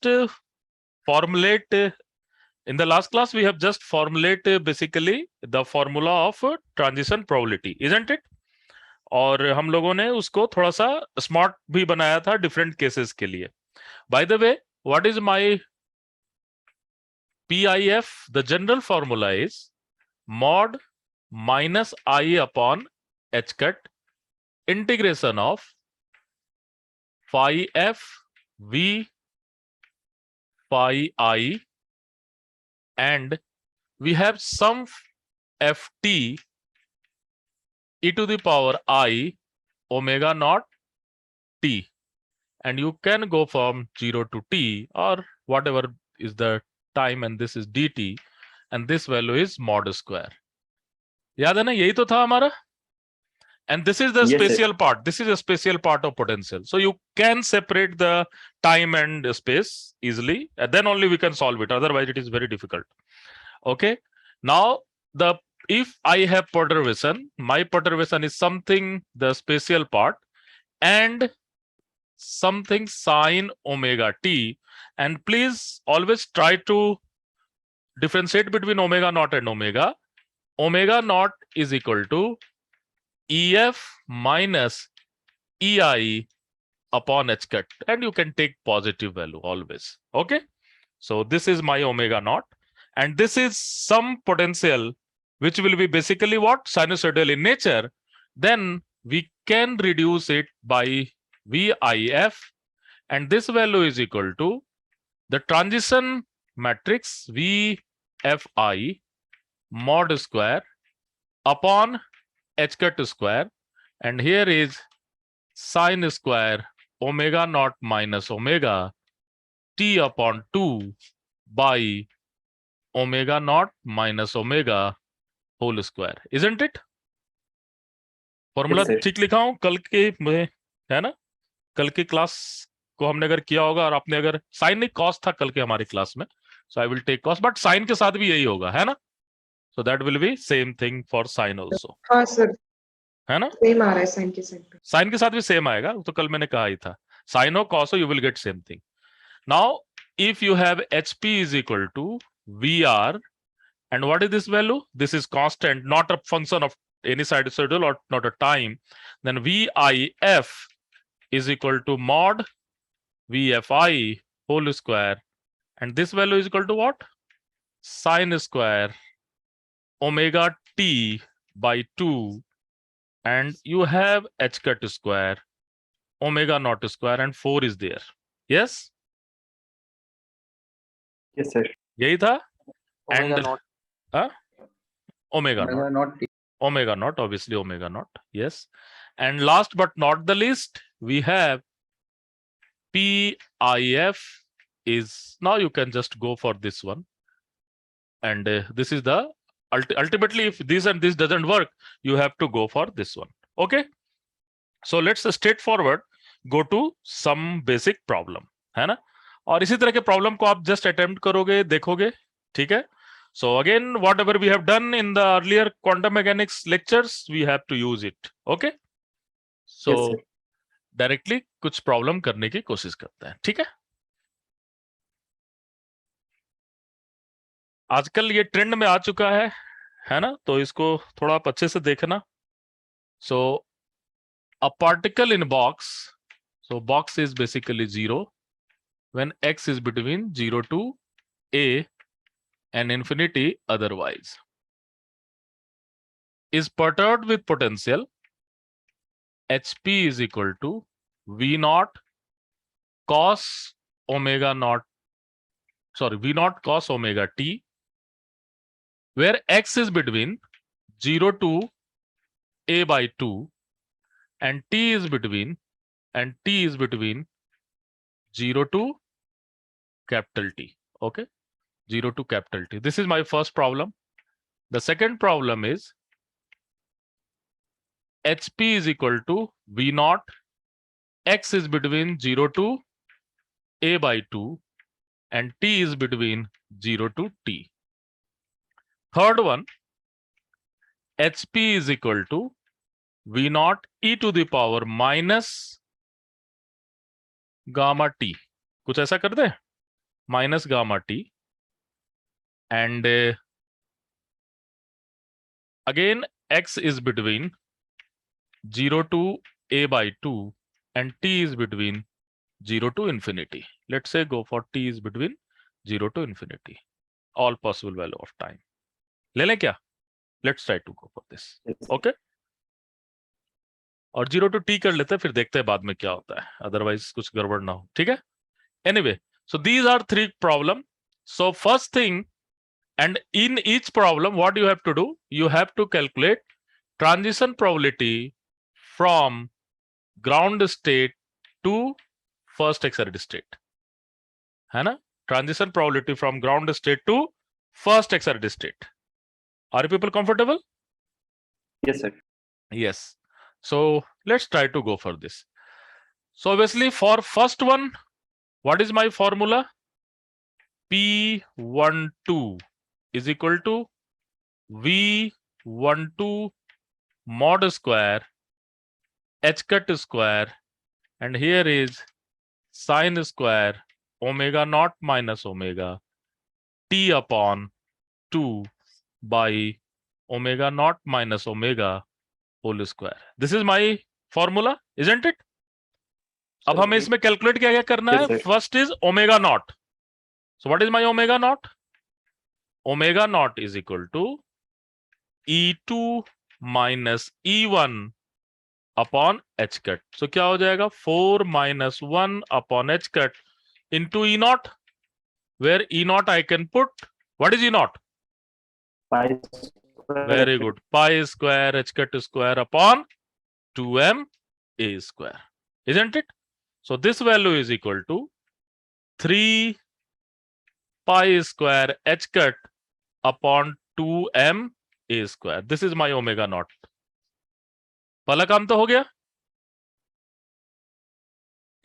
just formulate in the last class we have just formulate basically the formula of transition probability, isn't it? और हम लोगों ने उसको थोड़ा सा स्मार्ट भी बनाया था डिफरेंट केसेस के लिए. By the way, what is my PIF? The general formula is mod minus I upon h cut integration of phi f v phi I, and we have some ft e to the power I omega naught t, and you can go from 0 to t or whatever is the time, and this is dt, and this value is mod square. याद है ना, यही तो था हमारा. And this is the spatial part. This is a spatial part of potential. So you can separate the time and space easily, and then only we can solve it. Otherwise, it is very difficult. Okay. Now, if I have perturbation, my perturbation is something the spatial part and something sine omega t. And please always try to differentiate between omega naught and omega. Omega naught is equal to EF minus EI upon h cut, and you can take positive value always. Okay. So this is my omega naught, and this is some potential which will be basically what? Sinusoidal in nature. Then we can reduce it by VIF, and this value is equal to the transition matrix VFI mod square upon h cut square, and here is sine square omega naught minus omega t upon 2 by omega naught minus omega whole square, isn't it? Formula ठीक लिखा हूं कल के में, है ना? कल की क्लास को हमने अगर किया होगा और आपने अगर साइन नहीं कॉस था कल के हमारी क्लास में, so I will take cos, but sine के साथ भी यही होगा, है ना? So that will be same thing for sine also. हाँ सर, है ना? सेम आ रहा है साइन के साथ पे. साइन के साथ भी सेम आएगा, तो कल मैंने कहा ही था. साइन हो कॉस हो, you will get same thing. Now if you have HP is equal to VR, and what is this value? This is constant, not a function of any sinusoidal or not a time. Then VIF is equal to mod VFI whole square, and this value is equal to what? Sine square omega t by 2, and you have h cut square omega naught square, and 4 is there. Yes? Yes, sir. यही था. Omega And naught. Omega naught. Omega naught, obviously omega naught. Yes. And last but not the least, we have PIF is, now you can just go for this one. And this is the, ultimately if this and this doesn't work, you have to go for this one. Okay. So let's straightforward go to some basic problem, है ना? और इसी तरह के problem को आप just attempt करोगे, देखोगे, ठीक है? So again, whatever we have done in the earlier quantum mechanics lectures, we have to use it. Okay? So Yes, directly कुछ प्रॉब्लम करने की कोशिश करते हैं, ठीक है? आजकल ये ट्रेंड में आ चुका है ना? तो इसको थोड़ा आप अच्छे से देखना. So a particle in box, so box is basically 0 when x is between 0 to a and infinity otherwise, is perturbed with potential HP is equal to V naught cos omega naught, sorry, V naught cos omega t, where x is between 0 to a by 2 and t is between 0 to capital T. Okay, 0 to capital T. This is my first problem. The second problem is HP is equal to V naught, x is between 0 to a by 2 and t is between 0 to t. Third one, HP is equal to V naught e to the power minus gamma t. कुछ ऐसा कर दे. minus gamma t, and again x is between 0 to a by 2 and t is between 0 to infinity. Let's say go for t is between 0 to infinity. All possible value of time. ले लें क्या? Let's try to go for this. Okay? और 0 to t कर लेते हैं, फिर देखते हैं बाद में क्या होता है. Otherwise कुछ गड़बड़ ना हो. ठीक है? Anyway, so these are 3 problem. So first thing, and in each problem, what you have to do? You have to calculate transition probability from ground state to first excited state. है ना? Transition probability from ground state to first excited state. Are you people comfortable? Yes, sir. Yes. So let's try to go for this. So obviously for first one, what is my formula? P12 is equal to V12 mod square h cut square, and here is sine square omega naught minus omega t upon 2 by omega naught minus omega whole square. This is my formula, isn't it? अब हमें इसमें calculate क्या क्या करना है? First is omega naught. So what is my omega naught? Omega naught is equal to E2 minus E1 upon h cut. So क्या हो जाएगा? 4 minus 1 upon h cut into e naught, where e naught I can put. What is e naught? Very good. Pi square h cut square upon 2m a square. Isn't it? So this value is equal to 3 pi square h cut upon 2m a square. This is my omega naught. पहला काम तो हो गया.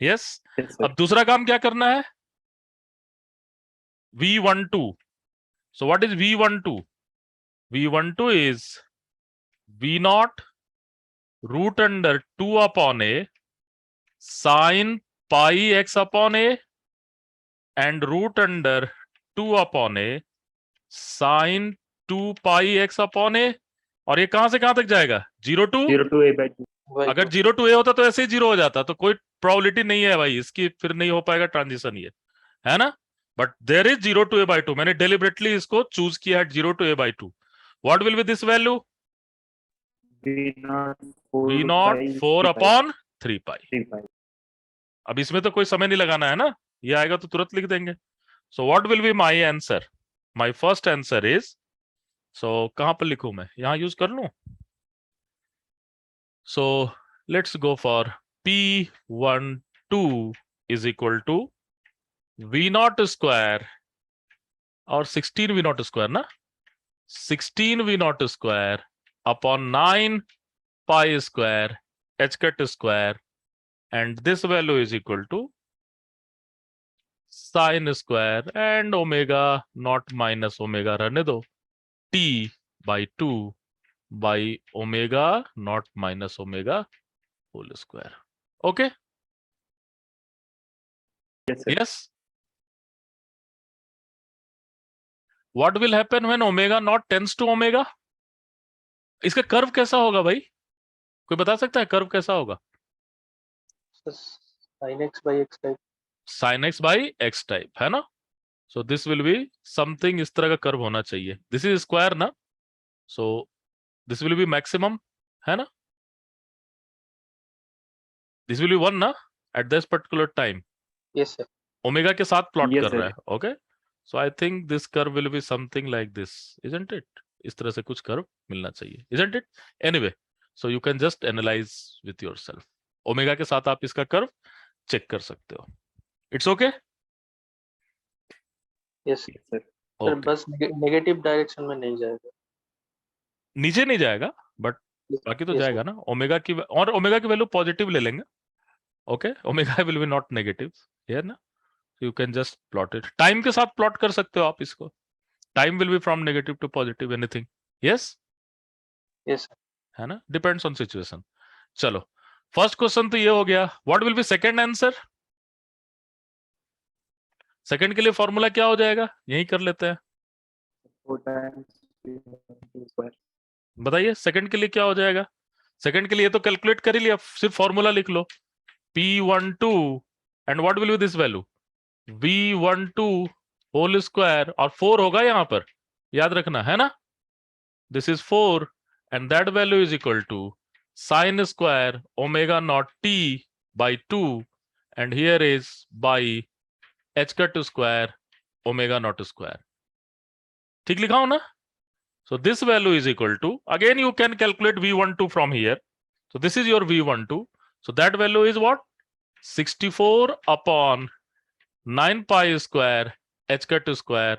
Yes. अब दूसरा काम क्या करना है? V12. So what is V12? V12 is V naught root under 2 upon a sine pi x upon a and root under 2 upon a sine 2 pi x upon a. और ये कहां से कहां तक जाएगा? 0 to a by 2. अगर 0 to a होता तो ऐसे ही 0 हो जाता, तो कोई प्रोबेबिलिटी नहीं है भाई इसकी, फिर नहीं हो पाएगा ट्रांजिशन, ये है ना. But there is 0 to a by 2. मैंने डेलिबरेटली इसको चूज किया है 0 to a by 2. What will be this value? V naught 4 upon 3 pi. अब इसमें तो कोई समय नहीं लगाना है ना, ये आएगा तो तुरंत लिख देंगे. So what will be my answer? My first answer is, so कहां पर लिखूं मैं? यहां यूज कर लूं. So let's go for P12 is equal to V naught square और 16 V naught स्क्वायर ना, 16 V naught square upon 9 pi square h cut square, and this value is equal to sine square and omega naught minus omega रहने दो t by 2 by omega naught minus omega whole square. Okay? Yes, sir. Yes. What will happen when omega naught tends to omega? इसका curve कैसा होगा भाई? कोई बता सकता है कर्व कैसा होगा? sin x by x type. sin x by x type, है ना. So this will be something इस तरह का कर्व होना चाहिए. This is square ना, so this will be maximum, है ना. This will be 1 ना at this particular time. Yes, sir. Omega के साथ प्लॉट Yes, कर sir. रहा है. Okay, so I think this curve will be something like this, isn't it? इस तरह से कुछ कर्व मिलना चाहिए, isn't it? Anyway, so you can just analyse with yourself. Omega के साथ आप इसका कर्व चेक कर सकते हो. It's okay? Yes, sir. Yes, sir. Sir बस नेगेटिव डायरेक्शन में नहीं जाएगा. नीचे नहीं जाएगा, बट बाकी तो Yes, जाएगा ना. ओमेगा की और ओमेगा की वैल्यू पॉजिटिव ले लेंगे. Okay, omega will be not negative here ना. You can just plot it. Time के साथ प्लॉट कर सकते हो आप इसको. Time will be from negative to positive, anything. Yes, yes, sir. है ना. Depends on situation. चलो, फर्स्ट क्वेश्चन तो ये हो गया. What will be second answer? Second के लिए फॉर्मूला क्या हो जाएगा, यही कर लेते हैं, 4 times P12 square. बताइए सेकंड के लिए क्या हो जाएगा। सेकंड के लिए तो कैलकुलेट कर ही लिया, सिर्फ फॉर्मूला लिख लो, P12 and what will be this value, V12 whole square, और 4 होगा यहाँ पर, याद रखना है ना, this is 4 and that value is equal to sine square omega naught t by 2 and here is by h cut square omega naught square. ठीक लिखा हो ना। So this value is equal to, again you can calculate V12 from here. So this is your V12. So that value is what? 64 upon 9 pi square h cut square,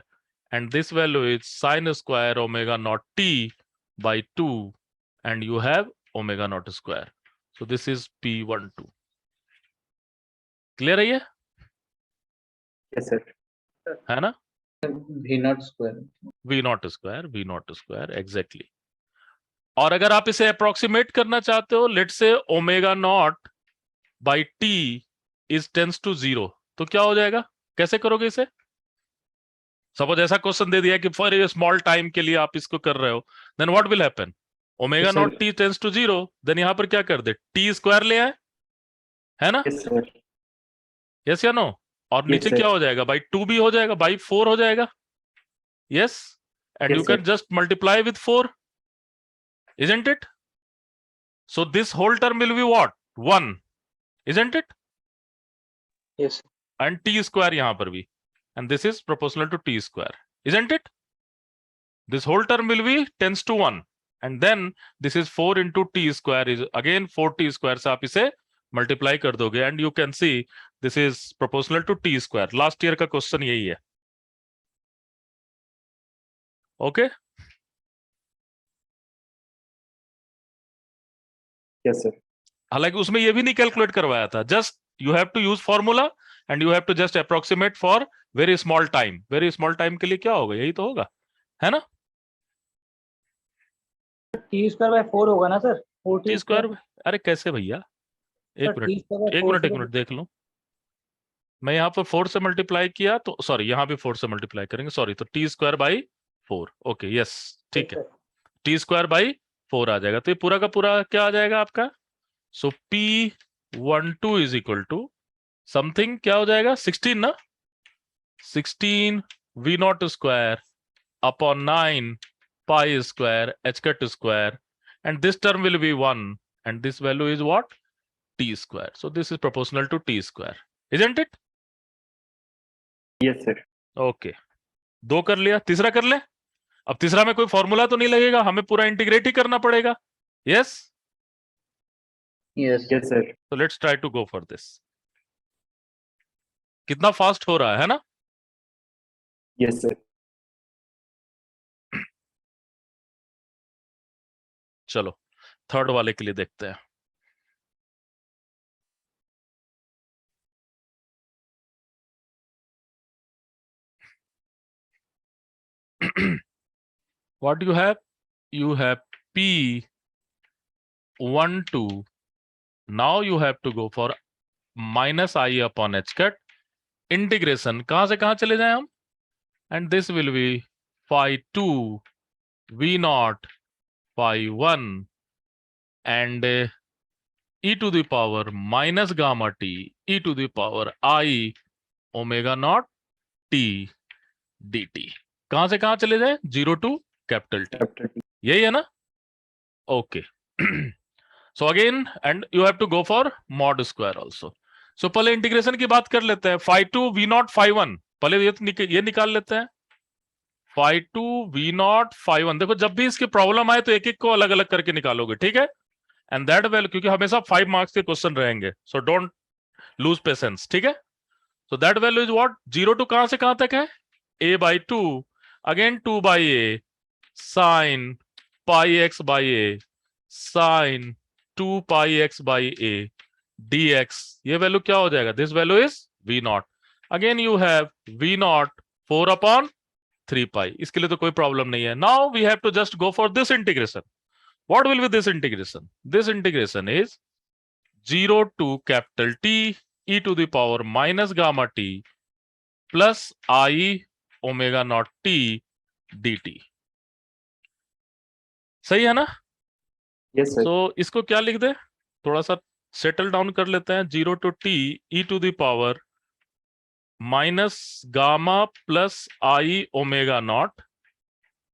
and this value is sine square omega naught t by 2 and you have omega naught square. So this is P12. Clear है ये, Yes, sir. है ना, V0 square. V naught square exactly. और अगर आप इसे approximate करना चाहते हो, let say omega naught by T is tends to 0, तो क्या हो जाएगा, कैसे करोगे इसे। सपोज ऐसा क्वेश्चन दे दिया कि फॉर ए स्मॉल टाइम के लिए आप इसको कर रहे हो, then what will happen, omega Yes, sir. Naught T tends to 0, then यहां पर क्या कर दे, टी स्क्वायर ले आए, है ना, Yes, sir. यस या नो, और Yes, नीचे sir. क्या हो जाएगा, बाई 2 भी हो जाएगा, बाई 4 हो जाएगा, yes, and Yes, you sir. Can just multiply with 4, isn't it? So this whole term will be what, 1, isn't it? Yes. And t square yahan par bhi, and this is proportional to t square, isn't it? This whole term will be tends to 1, and then this is 4 into t square is again 4t square se aap ise multiply kar doge, and you can see this is proportional to t square. Last year ka question yahi hai, okay? Yes, sir. हालांकि उसमें ये भी नहीं calculate करवाया था, just you have to use formula and you have to just approximate for very small time. Very small time के लिए क्या होगा, यही तो होगा, है ना, टी स्क्वायर बाय 4 होगा ना सर, 4 टी स्क्वायर, अरे कैसे भैया, एक sir minute T square by 4 एक मिनट देख लो, मैं यहाँ पर 4 से मल्टीप्लाई किया तो सॉरी, यहाँ भी 4 से मल्टीप्लाई करेंगे, सॉरी, तो T square by 4, okay yes, ठीक है, टी स्क्वायर बाई 4 आ जाएगा, तो ये पूरा का पूरा क्या आ जाएगा आपका, so P12 is equal to something क्या हो जाएगा, 16 ना, 16 V naught square upon 9 pi square h cut square, and this term will be 1 and this value is what, t square. So this is proportional to t square, isn't it? Yes, sir. Okay, दो कर लिया, तीसरा कर ले, अब तीसरा में कोई फॉर्मूला तो नहीं लगेगा, हमें पूरा इंटीग्रेट ही करना पड़ेगा, yes? Yes, sir. So let's try to go for this. कितना फास्ट हो रहा है ना, Yes, sir. चलो थर्ड वाले के लिए देखते हैं। What do you have? You have P12. Now you have to go for minus I upon h cut integration, कहां से कहां चले जाए हम, and this will B phi 2 v naught phi 1 and e to the power minus gamma t e to the power I omega naught t dt। कहां से कहां चले जाए, 0 to capital T, Capital T. यही है ना, okay. So again and you have to go for mod square also. सो पहले इंटीग्रेशन की बात कर लेते हैं, phi 2 v naught phi 1, पहले ये निकाल लेते हैं, phi 2 v naught phi 1। देखो जब भी इसकी प्रॉब्लम आए तो एक एक को अलग अलग करके निकालोगे, ठीक है, एंड दैट वैल्यू, क्योंकि हमेशा 5 मार्क्स के क्वेश्चन रहेंगे, सो डोंट लूज पेशेंस, ठीक है। So that value is what, 0 to कहां से कहां तक है, a by 2 again 2 by a sin pi x by a sin 2 pi x by a dx, ये वैल्यू क्या हो जाएगा, this value is v naught, again you have v naught 4 अपॉन 3 pi, इसके लिए तो कोई प्रॉब्लम नहीं है। Now we have to just go for this integration. What will be this integration, this integration is 0 to capital T e to the power minus gamma t plus I omega naught T D T. सही है ना? Yes sir. तो इसको क्या लिख दे, थोड़ा सा settle down कर लेते हैं। 0 to T E to the power minus gamma plus I omega naught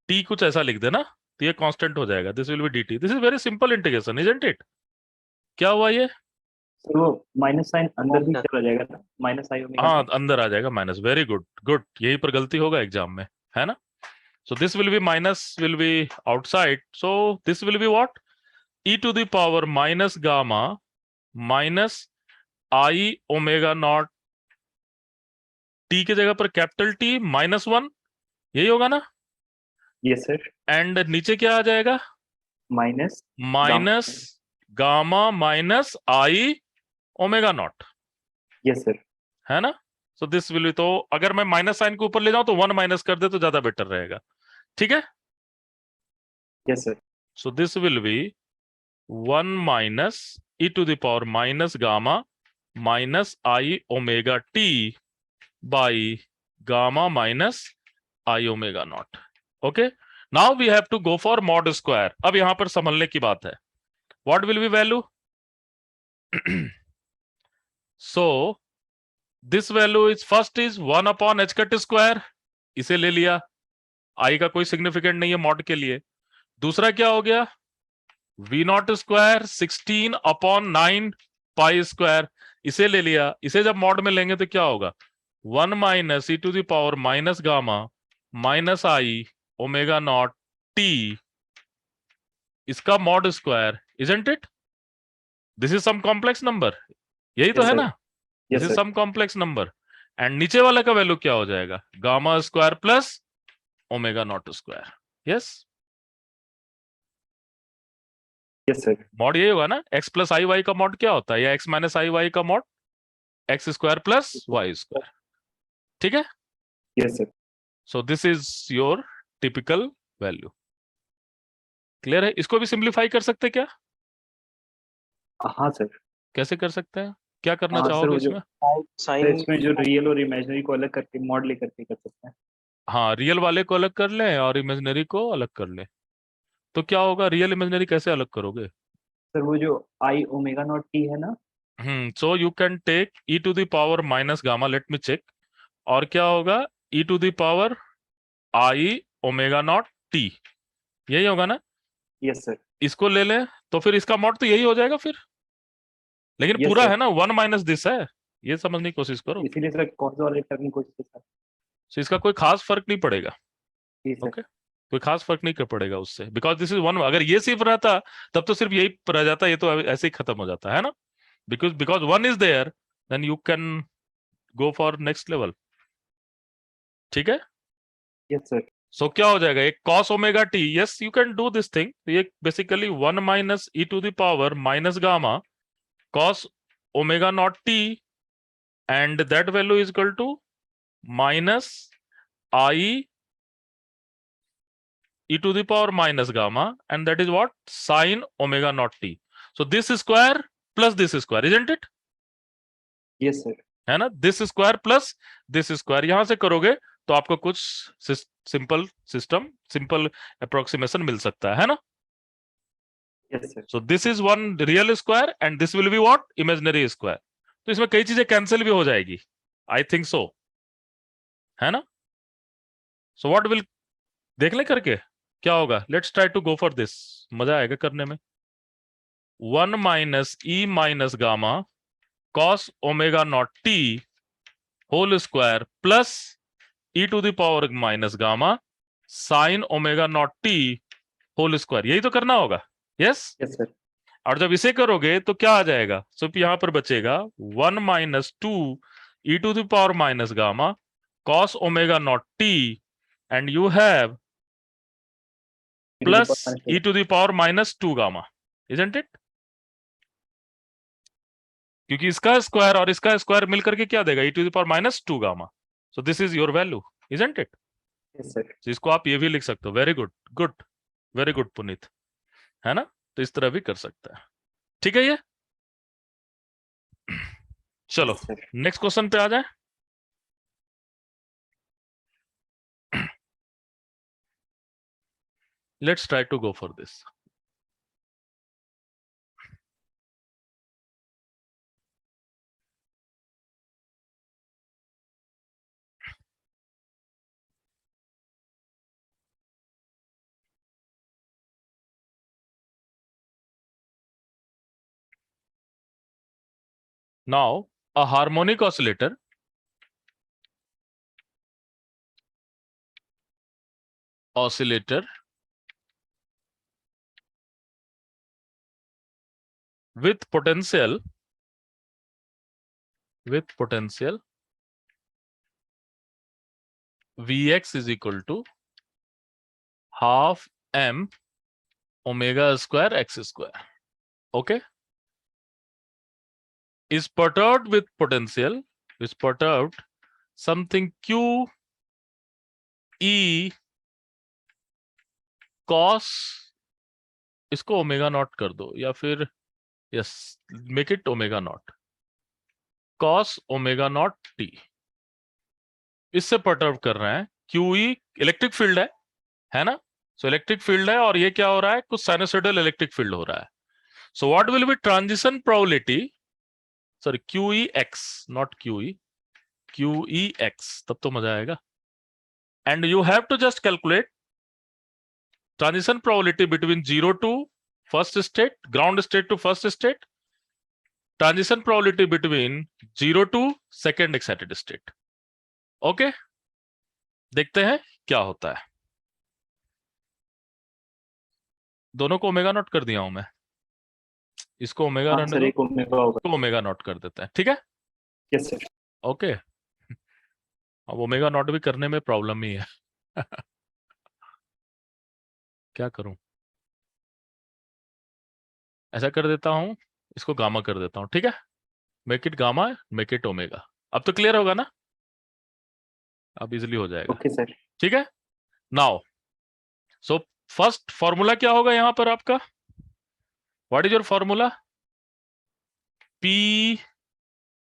T, कुछ ऐसा लिख देना तो ये कांस्टेंट हो जाएगा। This will be D T. This is very simple integration, isn't it? क्या हुआ ये? सर वो माइनस साइन अंदर भी सर। चला जाएगा ना, माइनस आई ओमेगा हाँ, नॉट। अंदर आ जाएगा माइनस। Very good, good. यहीं पर गलती होगा एग्जाम में, है ना? So this will be minus will be outside, so this will be what? E to the power minus gamma minus I omega naught T की जगह पर कैपिटल टी -1, यही होगा ना? Yes sir. एंड नीचे क्या आ जाएगा? Minus minus gamma minus I omega not, yes sir. है ना? सो दिस विल बी, तो अगर मैं माइनस साइन को ऊपर ले जाऊं तो 1 माइनस कर दे तो ज्यादा बेटर रहेगा। ठीक है? Yes sir. So this will be 1 minus e to the power minus gamma minus I omega t by gamma minus I omega naught. Okay, now we have to go for mod square. अब यहां पर संभलने की बात है। What will be value? So this value is first is 1 upon h cut square, इसे ले लिया, आई का कोई सिग्निफिकेंट नहीं है मॉड के लिए। दूसरा क्या हो गया? V naught square 16 upon 9 pi square, इसे ले लिया। इसे जब मॉड में लेंगे तो क्या होगा? 1 minus e to the power minus gamma minus I omega naught t, इसका mod square, isn't it? This is some complex number, यही तो यस है सर। ना? This yes is sir. Some complex number. And नीचे वाले का value क्या हो जाएगा? Gamma square plus omega naught square. Yes, yes sir. Mod यही होगा ना? एक्स प्लस आई वाई का मॉड क्या होता है, या एक्स माइनस आई वाई का mod x square plus y square. ठीक है? Yes sir. So this is your typical value. Clear है? इसको भी सिंप्लीफाई कर सकते हैं क्या? हाँ सर। कैसे कर सकते हैं? क्या करना हाँ सर, चाहोगे वो जो इसमें? सर साइन इसमें जो रियल और इमेजिनरी को अलग करके मॉड ले करके कर सकते हैं। हाँ, रियल वाले को अलग कर लें और इमेजिनरी को अलग कर लें। तो क्या होगा? रियल इमेजिनरी कैसे अलग करोगे? सर वो जो आई ओमेगा नॉट टी है ना। So you can take e to the power minus gamma, let me check. और क्या होगा? E to the power i omega naught t, यही होगा ना? Yes sir. इसको ले लें तो फिर इसका मॉड तो यही हो जाएगा फिर, लेकिन यस पूरा सर। है ना, 1 माइनस दिस है, ये समझने की कोशिश करो। इसीलिए सर कौन सा वाले करने की कोशिश करता है। So, इसका कोई खास फर्क नहीं पड़ेगा। जी सर। ओके, कोई खास फर्क नहीं कर पड़ेगा उससे, बिकॉज दिस इज 1। अगर ये सिर्फ रहता तब तो सिर्फ यही रह जाता, ये तो ऐसे ही खत्म हो जाता है ना? Because because 1 is there, then you can go for next level. ठीक है? Yes sir. सो क्या हो जाएगा? एक cos omega t, yes you can do this thing. ये basically 1 minus e to the power minus gamma cos omega naught t, and that value is equal to minus i e to the power minus gamma, and that is what? Sin omega naught t. So this square plus this square, isn't it? Yes sir. है ना? This square plus this square, यहां से करोगे तो आपको कुछ simple system, simple approximation मिल सकता है ना? Yes sir. So this is one real square and this will be what? Imaginary square. तो इसमें कई चीजें कैंसिल भी हो जाएगी, आई थिंक सो, है ना? सो व्हाट विल, देख ले करके क्या होगा। Let's try to go for this, मजा आएगा करने में। 1 minus e minus gamma cos omega naught t whole square plus e to the power minus gamma sine omega naught t whole square, यही तो करना होगा। यस? Yes sir. और जब इसे करोगे तो क्या आ जाएगा? सिर्फ यहां पर बचेगा 1 minus 2 e to the power minus gamma cos omega naught t, and you have plus e to the power -2 gamma, isn't it? क्योंकि इसका स्क्वायर और इसका स्क्वायर मिलकर के क्या देगा? E to the power -2 gamma. So this is your value, isn't it? Yes sir. इसको आप ये भी लिख सकते हो। Very good, good, very good Puneet, है ना? तो इस तरह भी कर सकता है। ठीक है ये? चलो यस सर। नेक्स्ट क्वेश्चन पे आ जाए। Let's try to go for this. Now, a harmonic oscillator with potential Vx is equal to half m omega square x square. Okay, is perturbed with potential, is perturbed something q e cos, इसको omega naught कर दो या फिर yes make it omega naught, cos omega naught T, इससे perturb कर रहे हैं। Q E electric field है ना, सो इलेक्ट्रिक फील्ड है और ये क्या हो रहा है, कुछ साइनसोइडल इलेक्ट्रिक फील्ड हो रहा है। So what will be transition probability, sorry q e x naught q e x, तब तो मजा आएगा। And you have to just calculate transition probability between 0 to first state, ground state to first state, transition probability between 0 to second excited state. Okay, देखते हैं क्या होता है। दोनों को ओमेगा नॉट कर दिया हूं मैं, इसको ओमेगा हाँ रहने सर, दो, एक ओमेगा होगा। इसको ओमेगा नॉट कर देते हैं, ठीक है। Yes sir. ओके, अब ओमेगा नॉट भी करने में प्रॉब्लम ही है क्या करूं, ऐसा कर देता हूं, इसको गामा कर देता हूं, ठीक है। Make it gamma, make it omega. अब तो क्लियर होगा ना, अब इजिली हो जाएगा, ओके सर। ठीक है। नाउ सो फर्स्ट फॉर्मूला क्या होगा यहां पर आपका, what is your formula, p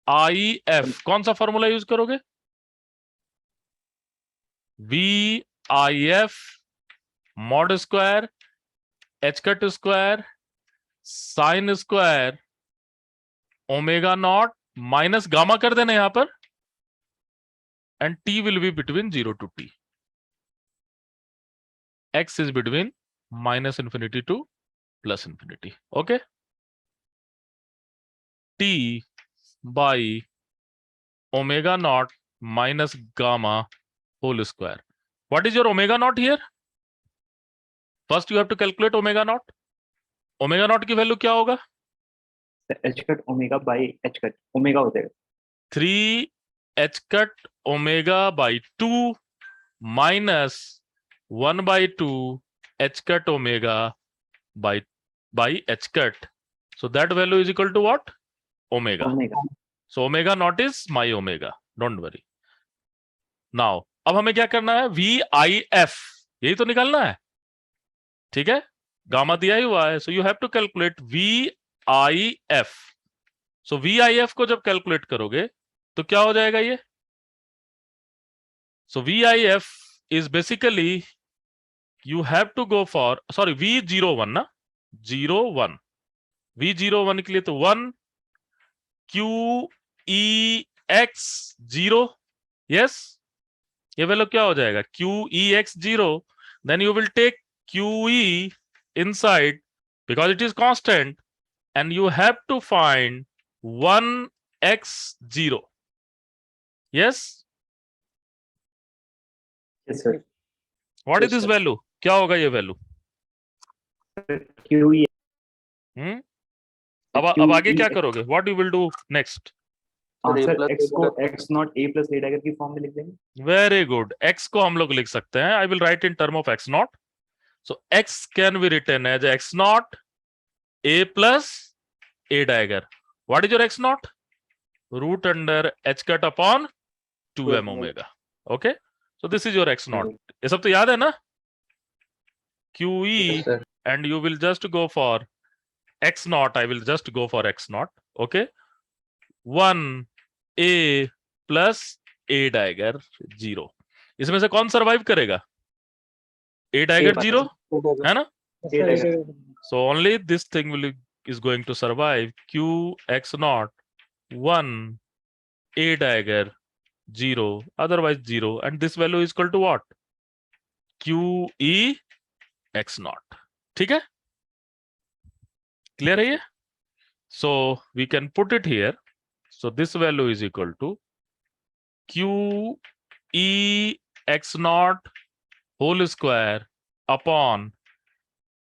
i f, कौन सा फॉर्मूला यूज करोगे, v i f mod square h cut square sine square omega naught minus gamma कर देना यहां पर, and t will be between 0 to t, x is between minus infinity to plus infinity. Okay, t by omega naught minus gamma whole square. What is your omega naught here? First you have to calculate omega naught. Omega naught की value क्या होगा, H cut omega by H cut omega हो जाएगा 3 h cut omega by 2 minus 1 by 2 h cut omega by h cut. So that value is equal to what, omega. Omega. So omega naught is my omega, don't worry. Now अब हमें क्या करना है, VIF यही तो निकालना है, ठीक है, गामा दिया ही हुआ है, so you have to calculate VIF. So VIF को जब कैलकुलेट करोगे तो क्या हो जाएगा ये, so VIF is basically you have to go for, sorry V01 ना, 01, V01 के लिए तो 1 QEX 0, yes, ये वैल्यू क्या हो जाएगा, QEX 0, then you will take QE inside because it is constant and you have to find 1x0, yes, yes sir. what is Yes, this sir. value, क्या होगा ये वैल्यू, क्यू ई अब आगे क्या करोगे, what you will do next, हाँ A sir, plus x A को plus- x not a plus A dagger की फॉर्म में लिख देंगे। वेरी गुड, x को हम लोग लिख सकते हैं, I will write in term of x naught, so x can be written as x naught a plus a dagger. What is your x naught? Root under h cut upon 2m omega. Okay, so this is your x naught. ये सब तो याद है ना, QE, Yes, sir. and you will just go for x naught. I will just go for x naught. Okay, 1 a plus a dagger 0. इसमें से कौन survive करेगा, A dagger A 0 है ना? Yes, A sir, dagger. it is. So only this thing is going to survive. Q x naught 1 A dagger 0, otherwise 0, and this value is equal to what? Q E x naught. ठीक है? Clear है ये? So we can put it here. So this value is equal to Q E x naught whole square upon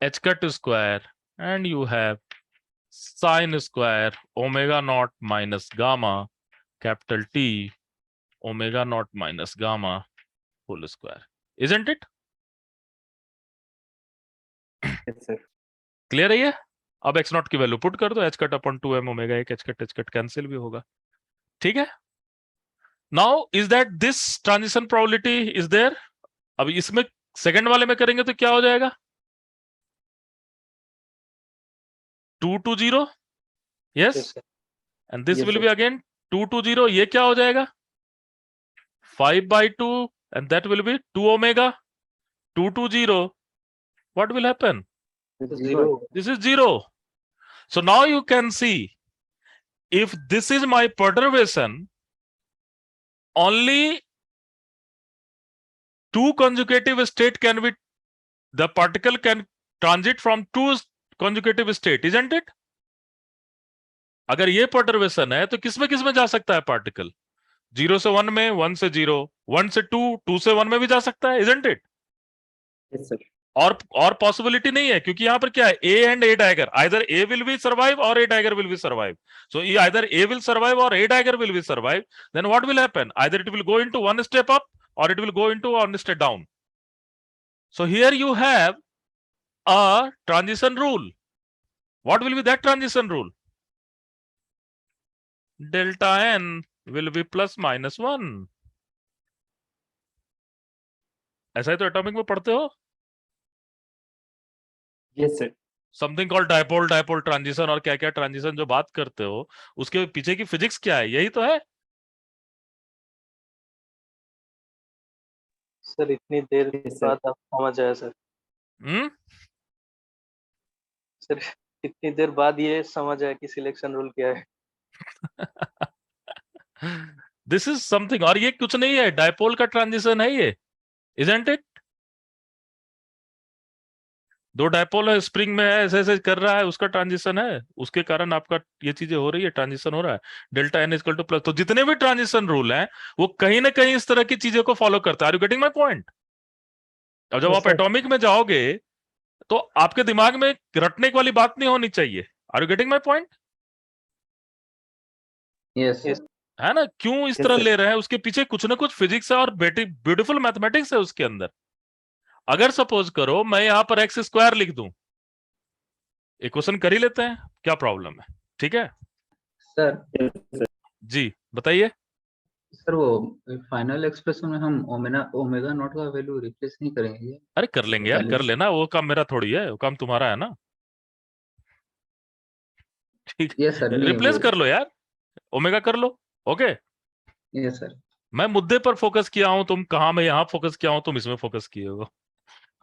h cut square, and you have sine square omega naught minus gamma capital T omega naught minus gamma whole square. Isn't it? Yes, sir. Clear है ये? अब x naught की value put कर दो, h cut upon 2m omega 1 h cut cancel भी होगा. ठीक है? Now is that this transition probability is there? अब इसमें सेकंड वाले में करेंगे तो क्या हो जाएगा? 2 to 0. Yes, Yes, sir. and this Yes, will sir. be again 2 to 0. ये क्या हो जाएगा? 5/2, and that will be 2 omega. 2 to 0. What will happen? Zero. This is 0. So now you can see, if this is my perturbation, only two consecutive state can be, the particle can transit from two consecutive state, isn't it? अगर ये perturbation है तो किसमें जा सकता है particle? 0 से 1 में, 1 से 0, 1 से 2, 2 से 1 में भी जा सकता है, isn't it? Yes, sir. और पॉसिबिलिटी नहीं है, क्योंकि यहां पर क्या है? A and A dagger, either A will be survive or A dagger will be survive. So either A will survive or A dagger will be survive. Then what will happen? Either it will go into one step up or it will go into one step down. So here you have a transition rule. What will be that transition rule? Delta n will be plus minus 1. ऐसा ही तो atomic में पढ़ते हो. Yes, sir. Something called dipole transition, और क्या क्या transition जो बात करते हो, उसके पीछे की फिजिक्स क्या है? यही तो है. सर इतनी देर Yes, sir. बाद आप समझ आया सर. सर इतनी देर बाद ये समझ आया कि सिलेक्शन रूल क्या है. दिस इज समथिंग, और ये कुछ नहीं है, डायपोल का ट्रांजिशन है ये, इजंट इट? दो डायपोल है, स्प्रिंग में है, ऐसे ऐसे कर रहा है, उसका ट्रांजिशन है, उसके कारण आपका ये चीजें हो रही है, ट्रांजिशन हो रहा है. Delta n equal to plus. तो जितने भी ट्रांजिशन रूल हैं वो कहीं ना कहीं इस तरह की चीजों को फॉलो करता है. Are you getting my point? अब जब Yes, आप sir. एटॉमिक में जाओगे तो आपके दिमाग में रटने वाली बात नहीं होनी चाहिए. Are you getting my point? Yes है ना? क्यों इस Yes, तरह sir. ले रहे हैं? उसके पीछे कुछ ना कुछ फिजिक्स है और ब्यूटीफुल मैथमेटिक्स है उसके अंदर. अगर सपोज करो मैं यहां पर एक्स स्क्वायर लिख दूं, इक्वेशन कर ही लेते हैं, क्या प्रॉब्लम है? ठीक है सर. Yes, sir. जी, बताइए. सर वो फाइनल एक्सप्रेशन में हम ओमेगा नॉट का वैल्यू रिप्लेस नहीं करेंगे. अरे कर लेंगे यार, कर लेना, वो काम मेरा थोड़ी है, वो काम तुम्हारा है ना. ठीक, यस सर. रिप्लेस कर लो यार, ओमेगा कर लो. Okay, yes sir. मैं मुद्दे पर फोकस किया हूं, तुम कहा मैं यहां फोकस किया हूं, तुम इसमें फोकस किए हो.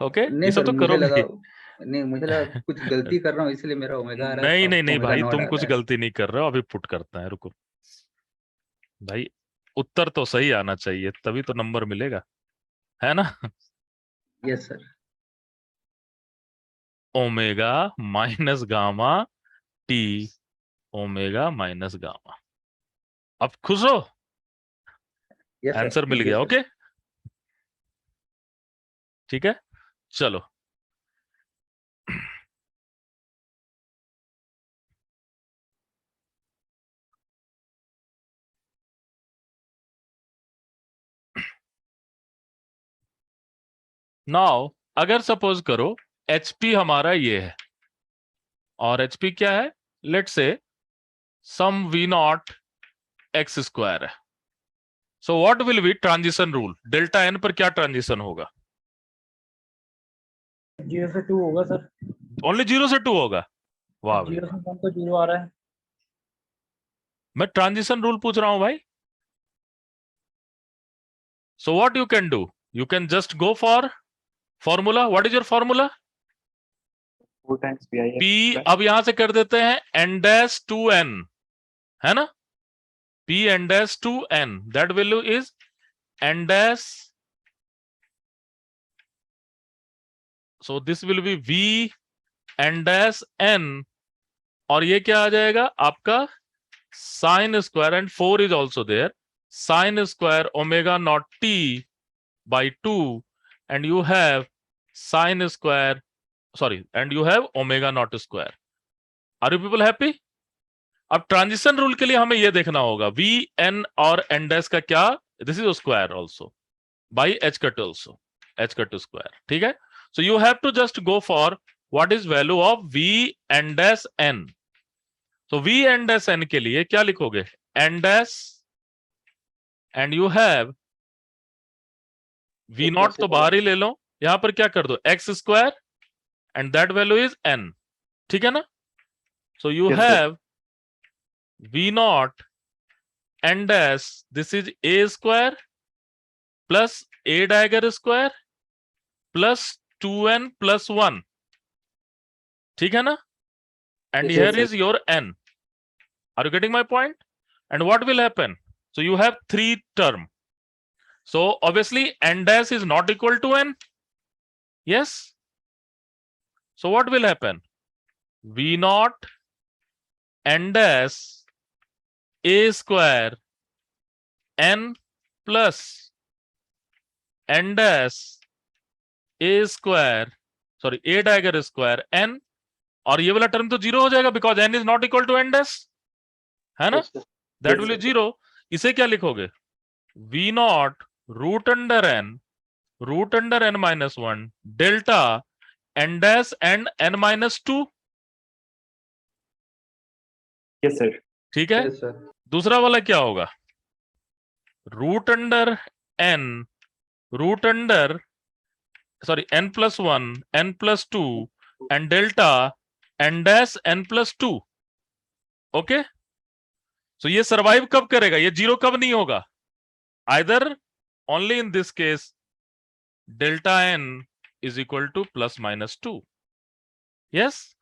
ओके, ये नहीं सब सर तो मुझे लगा, करोगे. नहीं मुझे लगा कुछ गलती कर रहा हूँ इसलिए मेरा ओमेगा आ रहा है. नहीं तो नहीं नहीं ओमेगा भाई, नॉट तुम आ कुछ रहा है. गलती नहीं कर रहे हो. अभी पुट करता है, रुको भाई. उत्तर तो सही आना चाहिए, तभी तो नंबर मिलेगा, है ना? Yes sir. Omega minus gamma T omega minus gamma. अब खुश हो? Yes sir. आंसर मिल गया. ओके, ठीक है, चलो. नाउ अगर सपोज करो HP हमारा ये है, और HP क्या है? Let say some V naught x square है. So what will be transition rule? Delta n पर क्या ट्रांजिशन होगा? 0 से 2 होगा सर. ओनली 0 से 2 होगा? वाह भाई 0 वाह. से 1 तो 0 आ रहा है. मैं ट्रांजिशन रूल पूछ रहा हूं भाई. So what you can do? You can just go for formula, what is your formula? 4 times pi P अब यहां से कर देते हैं n dash to n, है ना? P n dash to n, that value is n dash, so this will be v n dash n, और ये क्या आ जाएगा आपका sin square, and 4 is also there, sin square omega naught t by 2, and you have sin square, sorry, and you have omega naught square. Are you people happy? अब transition rule के लिए हमें यह देखना होगा v n और n dash का क्या, this is square also by h cut also, h cut square, ठीक है? So you have to just go for what is value of v n dash n. तो v n डैश n के लिए क्या लिखोगे, n dash, and you have v naught तो बाहर ही ले लो, यहां पर क्या कर दो x square, and that value is n, ठीक है ना? So you Yes, sir. Have v naught n dash, this is a square plus a dagger square plus 2n plus 1, ठीक है ना? And Yes, here sir. is your n. Are you getting my point? And what will happen? So you have 3 term. So obviously n dash is not equal to n. Yes. So what will happen? v naught n dash a square n plus n dash a square, sorry, a dagger square n, और ये वाला term तो 0 हो जाएगा because n is not equal to n dash, है ना? That Yes, will sir. 0. इसे क्या लिखोगे, v naught root under n minus 1 delta n dash and n minus 2, Yes, sir. ठीक है? Yes, sir. दूसरा वाला क्या होगा, root under n plus 1 n plus 2 and delta n dash n plus 2. Okay, so ये सरवाइव कब करेगा, ये 0 कब नहीं होगा, either only in this case delta n is equal to plus minus 2. Yes,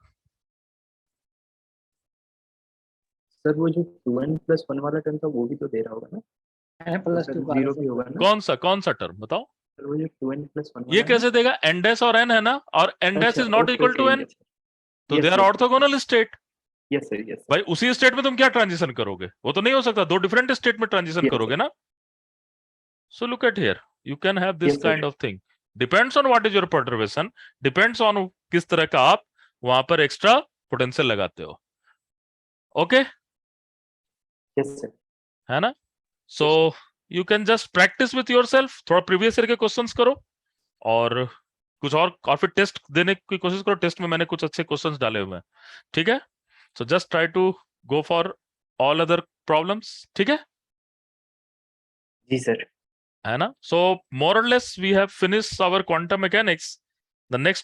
sir वो जो 2n plus 1 वाला टर्म था वो भी तो दे रहा होगा ना, n प्लस सर 2 जीरो भी होगा ना? कौन सा टर्म बताओ, सर वो जो 2n plus 1 ये वाला कैसे देगा, n डैश और n है ना, और n dash is not equal to n, तो they are orthogonal state. Yes sir, yes भाई उसी स्टेट में तुम क्या ट्रांजिशन करोगे, वो तो नहीं हो सकता, 2 डिफरेंट स्टेट में ट्रांजिशन Yes, करोगे ना. So look at here, you can have this Yes, sir. Kind of thing, depends on what is your perturbation, depends on किस तरह का आप वहां पर एक्स्ट्रा पोटेंशियल लगाते हो. Okay, yes sir. है ना? So you can just practice with yourself, थोड़ा प्रीवियस ईयर के क्वेश्चंस करो और कुछ और फिर टेस्ट देने की कोशिश करो. टेस्ट में मैंने कुछ अच्छे क्वेश्चंस डाले हुए हैं, ठीक है? So just try to go for all other problems, ठीक है? जी सर. है ना? सो मोर और less we have finished our quantum mechanics. The next